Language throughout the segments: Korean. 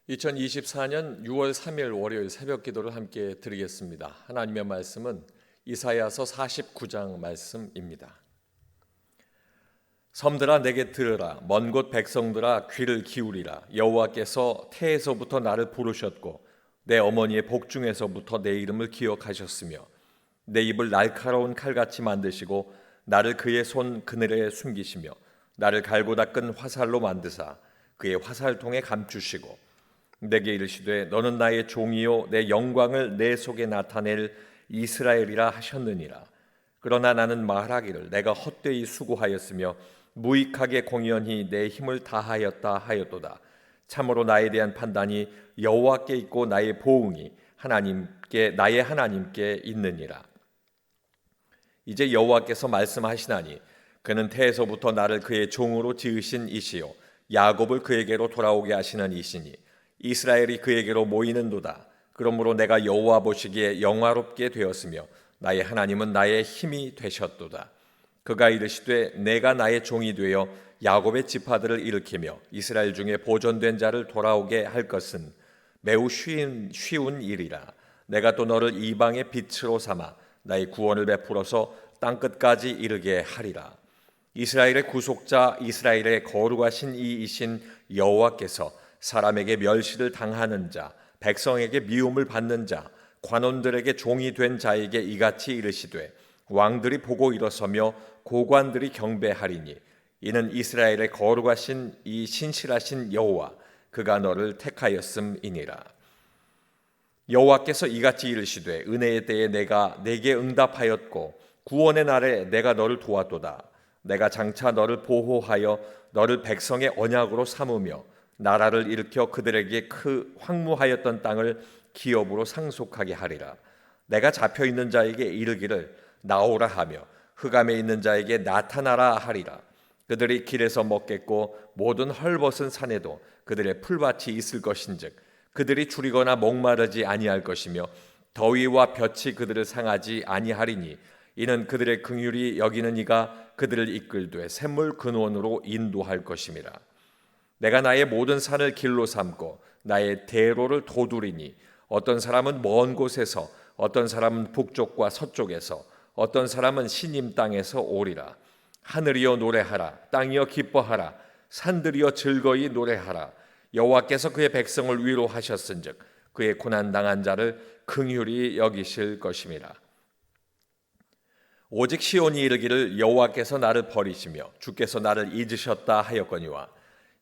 2024년 6월 3일 월요일 새벽 기도를 함께 드리겠습니다. 하나님의 말씀은 이사야서 49장 말씀입니다. 섬들아 내게 들으라, 먼 곳 백성들아 귀를 기울이라. 여호와께서 태에서부터 나를 부르셨고 내 어머니의 복중에서부터 내 이름을 기억하셨으며 내 입을 날카로운 칼같이 만드시고 나를 그의 손 그늘에 숨기시며 나를 갈고 닦은 화살로 만드사 그의 화살통에 감추시고 내게 이르시되 너는 나의 종이요 내 영광을 내 속에 나타낼 이스라엘이라 하셨느니라. 그러나 나는 말하기를 내가 헛되이 수고하였으며 무익하게 공연히 내 힘을 다하였다 하였도다. 참으로 나에 대한 판단이 여호와께 있고 나의 보응이 나의 하나님께 있느니라. 이제 여호와께서 말씀하시나니 그는 태에서부터 나를 그의 종으로 지으신 이시요 야곱을 그에게로 돌아오게 하시는 이시니 이스라엘이 그에게로 모이는도다. 그러므로 내가 여호와 보시기에 영화롭게 되었으며 나의 하나님은 나의 힘이 되셨도다. 그가 이르시되 내가 나의 종이 되어 야곱의 지파들을 일으키며 이스라엘 중에 보존된 자를 돌아오게 할 것은 매우 쉬운 일이라. 내가 또 너를 이방의 빛으로 삼아 나의 구원을 베풀어서 땅끝까지 이르게 하리라. 이스라엘의 구속자 이스라엘의 거룩하신 이이신 여호와께서 사람에게 멸시를 당하는 자, 백성에게 미움을 받는 자, 관원들에게 종이 된 자에게 이같이 이르시되 왕들이 보고 일어서며 고관들이 경배하리니 이는 이스라엘의 거룩하신 이 신실하신 여호와 그가 너를 택하였음이니라. 여호와께서 이같이 이르시되 은혜의 때에 내가 내게 응답하였고 구원의 날에 내가 너를 도왔도다. 내가 장차 너를 보호하여 너를 백성의 언약으로 삼으며 나라를 일으켜 그들에게 황무하였던 땅을 기업으로 상속하게 하리라. 내가 잡혀있는 자에게 이르기를 나오라 하며 흑암에 있는 자에게 나타나라 하리라. 그들이 길에서 먹겠고 모든 헐벗은 산에도 그들의 풀밭이 있을 것인즉 그들이 줄이거나 목마르지 아니할 것이며 더위와 볕이 그들을 상하지 아니하리니 이는 그들의 긍휼히 여기는 이가 그들을 이끌되 샘물 근원으로 인도할 것임이라. 내가 나의 모든 산을 길로 삼고 나의 대로를 도두리니 어떤 사람은 먼 곳에서 어떤 사람은 북쪽과 서쪽에서 어떤 사람은 시님 땅에서 오리라. 하늘이여 노래하라. 땅이여 기뻐하라. 산들이여 즐거이 노래하라. 여호와께서 그의 백성을 위로하셨은즉 그의 고난당한 자를 긍휼히 여기실 것임이라. 오직 시온이 이르기를 여호와께서 나를 버리시며 주께서 나를 잊으셨다 하였거니와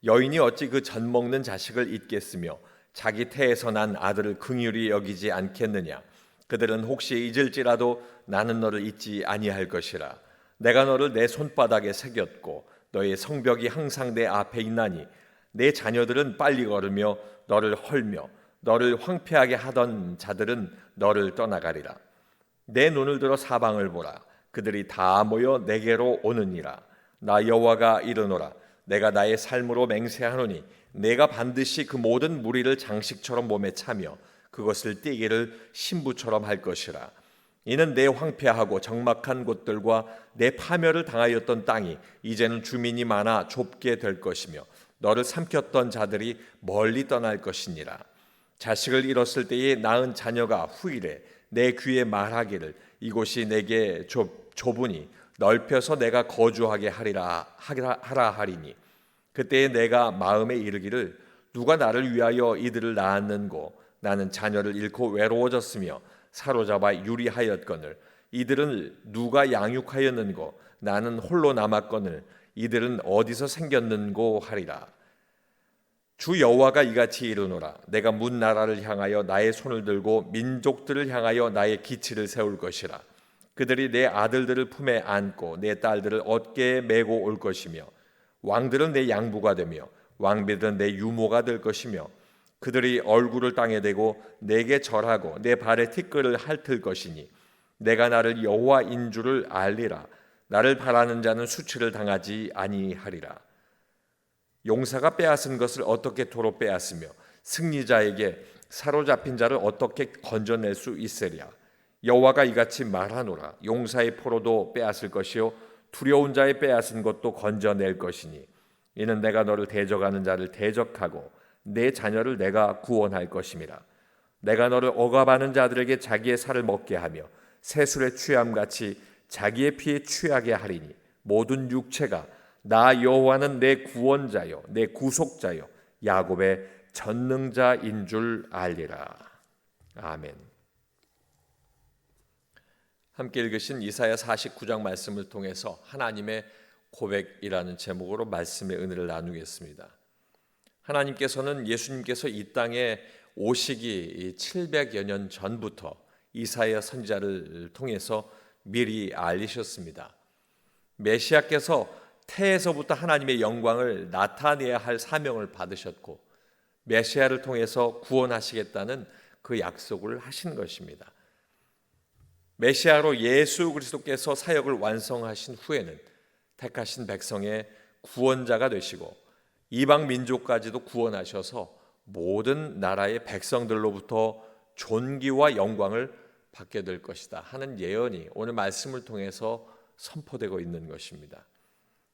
여인이 어찌 그 젖 먹는 자식을 잊겠으며 자기 태에서 난 아들을 긍휼히 여기지 않겠느냐. 그들은 혹시 잊을지라도 나는 너를 잊지 아니할 것이라. 내가 너를 내 손바닥에 새겼고 너의 성벽이 항상 내 앞에 있나니 내 자녀들은 빨리 걸으며 너를 헐며 너를 황폐하게 하던 자들은 너를 떠나가리라. 내 눈을 들어 사방을 보라. 그들이 다 모여 내게로 오느니라. 나 여호와가 이르노라. 내가 나의 삶으로 맹세하노니 내가 반드시 그 모든 무리를 장식처럼 몸에 차며 그것을 띠기를 신부처럼 할 것이라. 이는 내 황폐하고 적막한 곳들과 내 파멸을 당하였던 땅이 이제는 주민이 많아 좁게 될 것이며 너를 삼켰던 자들이 멀리 떠날 것이니라. 자식을 잃었을 때에 낳은 자녀가 후일에 내 귀에 말하기를 이곳이 내게 좁으니 넓혀서 내가 거주하게 하라 하리니 그때에 내가 마음에 이르기를 누가 나를 위하여 이들을 낳았는고 나는 자녀를 잃고 외로워졌으며 사로잡아 유리하였거늘 이들은 누가 양육하였는고 나는 홀로 남았거늘 이들은 어디서 생겼는고 하리라. 주 여호와가 이같이 이르노라. 내가 문 나라를 향하여 나의 손을 들고 민족들을 향하여 나의 기치를 세울 것이라. 그들이 내 아들들을 품에 안고 내 딸들을 어깨에 메고 올 것이며 왕들은 내 양부가 되며 왕비들은 내 유모가 될 것이며 그들이 얼굴을 땅에 대고 내게 절하고 내 발에 티끌을 핥을 것이니 내가 나를 여호와인 줄을 알리라. 나를 바라는 자는 수치를 당하지 아니하리라. 용사가 빼앗은 것을 어떻게 도로 빼앗으며 승리자에게 사로잡힌 자를 어떻게 건져낼 수 있으랴. 여호와가 이같이 말하노라. 용사의 포로도 빼앗을 것이요 두려운 자의 빼앗은 것도 건져낼 것이니 이는 내가 너를 대적하는 자를 대적하고 내 자녀를 내가 구원할 것임이라. 내가 너를 억압하는 자들에게 자기의 살을 먹게 하며 새술의 취함같이 자기의 피에 취하게 하리니 모든 육체가 나 여호와는 내 구원자요 내 구속자요 야곱의 전능자인 줄 알리라. 아멘. 함께 읽으신 이사야 49장 말씀을 통해서 하나님의 고백이라는 제목으로 말씀의 은혜를 나누겠습니다. 하나님께서는 예수님께서 이 땅에 오시기 700여 년 전부터 이사야 선지자를 통해서 미리 알리셨습니다. 메시아께서 태에서부터 하나님의 영광을 나타내야 할 사명을 받으셨고 메시아를 통해서 구원하시겠다는 그 약속을 하신 것입니다. 메시아로 예수 그리스도께서 사역을 완성하신 후에는 택하신 백성의 구원자가 되시고 이방 민족까지도 구원하셔서 모든 나라의 백성들로부터 존귀와 영광을 받게 될 것이다 하는 예언이 오늘 말씀을 통해서 선포되고 있는 것입니다.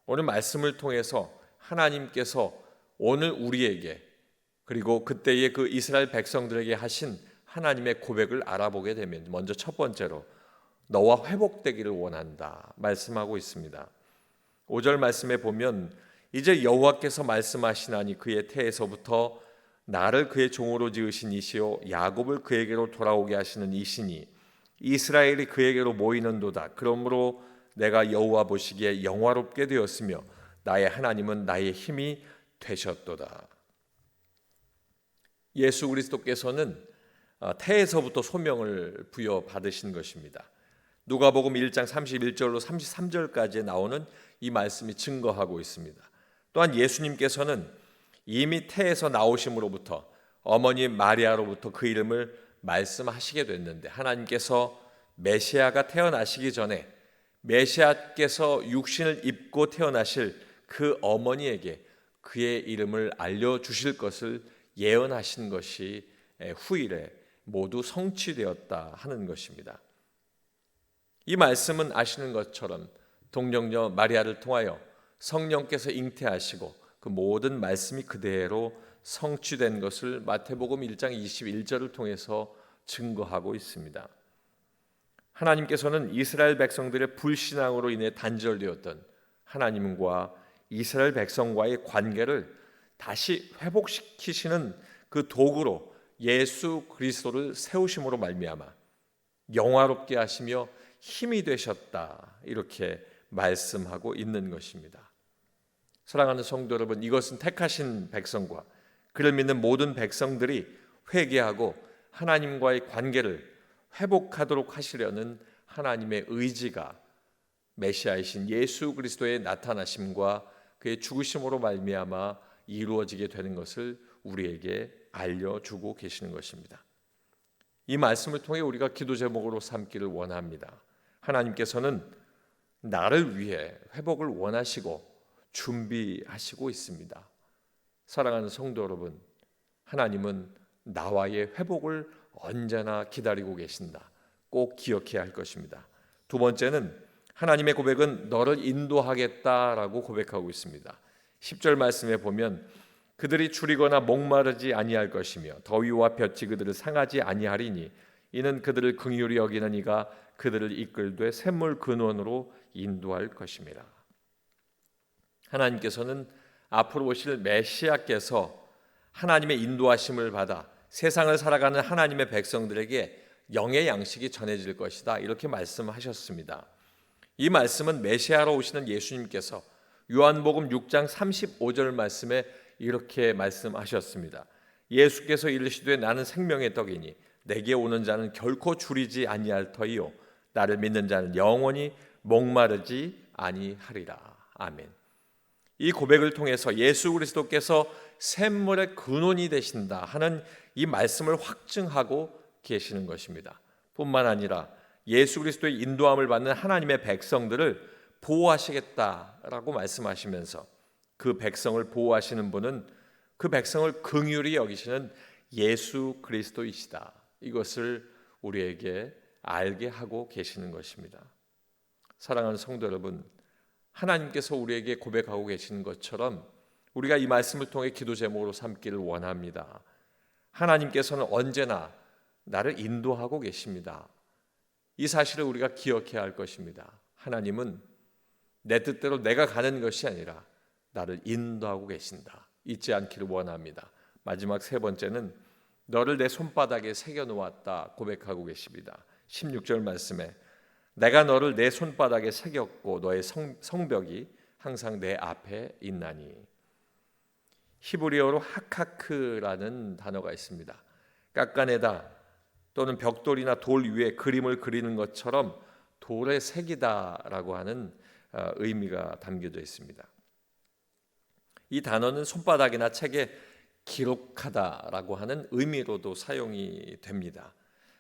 오늘 말씀을 통해서 하나님께서 오늘 우리에게 그리고 그때의 그 이스라엘 백성들에게 하신 하나님의 고백을 알아보게 되면 먼저 첫 번째로 너와 회복되기를 원한다 말씀하고 있습니다. 5절 말씀에 보면 이제 여호와께서 말씀하시나니 그의 태에서부터 나를 그의 종으로 지으신 이시요 야곱을 그에게로 돌아오게 하시는 이시니 이스라엘이 그에게로 모이는도다. 그러므로 내가 여호와 보시기에 영화롭게 되었으며 나의 하나님은 나의 힘이 되셨도다. 예수 그리스도께서는 태에서부터 소명을 부여받으신 것입니다. 누가복음 1장 31절로 33절까지에 나오는 이 말씀이 증거하고 있습니다. 또한 예수님께서는 이미 태에서 나오심으로부터 어머니 마리아로부터 그 이름을 말씀하시게 됐는데 하나님께서 메시아가 태어나시기 전에 메시아께서 육신을 입고 태어나실 그 어머니에게 그의 이름을 알려주실 것을 예언하신 것이 후일에 모두 성취되었다 하는 것입니다. 이 말씀은 아시는 것처럼 동정녀 마리아를 통하여 성령께서 잉태하시고 그 모든 말씀이 그대로 성취된 것을 마태복음 1장 21절을 통해서 증거하고 있습니다. 하나님께서는 이스라엘 백성들의 불신앙으로 인해 단절되었던 하나님과 이스라엘 백성과의 관계를 다시 회복시키시는 그 도구로 예수 그리스도를 세우심으로 말미암아 영화롭게 하시며 힘이 되셨다 이렇게 말씀하고 있는 것입니다. 사랑하는 성도 여러분, 이것은 택하신 백성과 그를 믿는 모든 백성들이 회개하고 하나님과의 관계를 회복하도록 하시려는 하나님의 의지가 메시아이신 예수 그리스도의 나타나심과 그의 죽으심으로 말미암아 이루어지게 되는 것을 우리에게 알려주고 계시는 것입니다. 이 말씀을 통해 우리가 기도 제목으로 삼기를 원합니다. 하나님께서는 나를 위해 회복을 원하시고 준비하시고 있습니다. 사랑하는 성도 여러분, 하나님은 나와의 회복을 언제나 기다리고 계신다. 꼭 기억해야 할 것입니다. 두 번째는 하나님의 고백은 너를 인도하겠다라고 고백하고 있습니다. 10절 말씀에 보면 그들이 줄이거나 목마르지 아니할 것이며 더위와 볕이 그들을 상하지 아니하리니 이는 그들을 긍휼히 여기는 이가 그들을 이끌되 샘물 근원으로 인도할 것임이라. 하나님께서는 앞으로 오실 메시아께서 하나님의 인도하심을 받아 세상을 살아가는 하나님의 백성들에게 영의 양식이 전해질 것이다 이렇게 말씀하셨습니다. 이 말씀은 메시아로 오시는 예수님께서 요한복음 6장 35절 말씀에 이렇게 말씀하셨습니다. 예수께서 이르시되 나는 생명의 떡이니 내게 오는 자는 결코 줄이지 아니할 터이요 나를 믿는 자는 영원히 목마르지 아니하리라. 아멘. 이 고백을 통해서 예수 그리스도께서 샘물의 근원이 되신다 하는 이 말씀을 확증하고 계시는 것입니다. 뿐만 아니라 예수 그리스도의 인도함을 받는 하나님의 백성들을 보호하시겠다라고 말씀하시면서 그 백성을 보호하시는 분은 그 백성을 긍휼히 여기시는 예수 그리스도이시다. 이것을 우리에게 알게 하고 계시는 것입니다. 사랑하는 성도 여러분, 하나님께서 우리에게 고백하고 계시는 것처럼 우리가 이 말씀을 통해 기도 제목으로 삼기를 원합니다. 하나님께서는 언제나 나를 인도하고 계십니다. 이 사실을 우리가 기억해야 할 것입니다. 하나님은 내 뜻대로 내가 가는 것이 아니라 나를 인도하고 계신다. 잊지 않기를 원합니다. 마지막 세 번째는 너를 내 손바닥에 새겨놓았다 고백하고 계십니다. 16절 말씀에 내가 너를 내 손바닥에 새겼고 너의 성벽이 항상 내 앞에 있나니. 히브리어로 하카크라는 단어가 있습니다. 깎아내다 또는 벽돌이나 돌 위에 그림을 그리는 것처럼 돌에 새기다라고 하는 의미가 담겨져 있습니다. 이 단어는 손바닥이나 책에 기록하다라고 하는 의미로도 사용이 됩니다.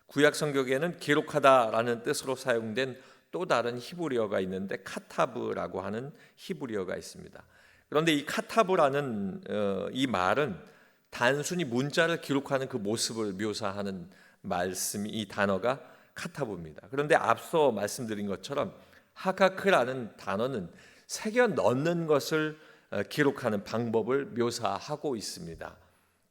구약 성경에는 기록하다라는 뜻으로 사용된 또 다른 히브리어가 있는데 카타브라고 하는 히브리어가 있습니다. 그런데 이 카타브라는 이 말은 단순히 문자를 기록하는 그 모습을 묘사하는 말씀이 이 단어가 카타브입니다. 그런데 앞서 말씀드린 것처럼 하카크라는 단어는 새겨 넣는 것을 기록하는 방법을 묘사하고 있습니다.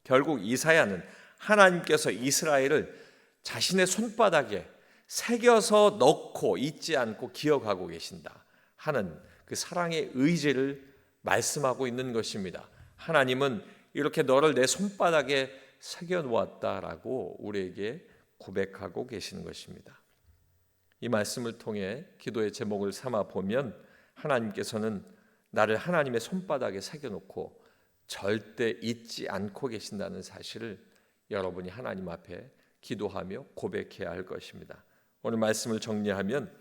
결국 이사야는 하나님께서 이스라엘을 자신의 손바닥에 새겨서 넣고 잊지 않고 기억하고 계신다 하는 그 사랑의 의지를 말씀하고 있는 것입니다. 하나님은 이렇게 너를 내 손바닥에 새겨 놓았다라고 우리에게 고백하고 계시는 것입니다. 이 말씀을 통해 기도의 제목을 삼아 보면 하나님께서는 나를 하나님의 손바닥에 새겨놓고 절대 잊지 않고 계신다는 사실을 여러분이 하나님 앞에 기도하며 고백해야 할 것입니다. 오늘 말씀을 정리하면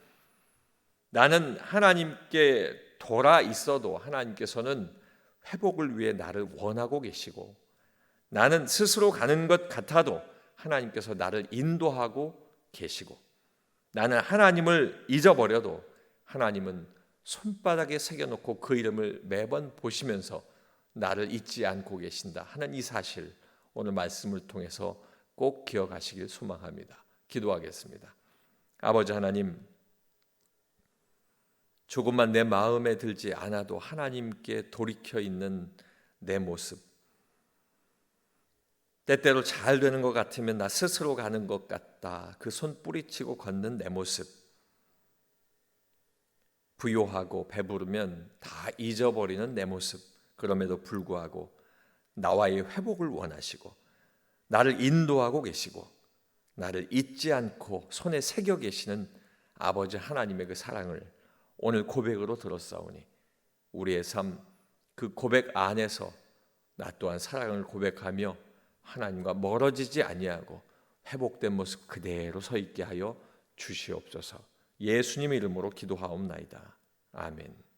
나는 하나님께 돌아 있어도 하나님께서는 회복을 위해 나를 원하고 계시고 나는 스스로 가는 것 같아도 하나님께서 나를 인도하고 계시고 나는 하나님을 잊어버려도 하나님은 손바닥에 새겨놓고 그 이름을 매번 보시면서 나를 잊지 않고 계신다 하는 이 사실 오늘 말씀을 통해서 꼭 기억하시길 소망합니다. 기도하겠습니다. 아버지 하나님, 조금만 내 마음에 들지 않아도 하나님께 돌이켜 있는 내 모습, 때때로 잘 되는 것 같으면 나 스스로 가는 것 같다 그 손 뿌리치고 걷는 내 모습, 부요하고 배부르면 다 잊어버리는 내 모습, 그럼에도 불구하고 나와의 회복을 원하시고 나를 인도하고 계시고 나를 잊지 않고 손에 새겨 계시는 아버지 하나님의 그 사랑을 오늘 고백으로 들었사오니 우리의 삶 그 고백 안에서 나 또한 사랑을 고백하며 하나님과 멀어지지 아니하고 회복된 모습 그대로 서 있게 하여 주시옵소서. 예수님 이름으로 기도하옵나이다. 아멘.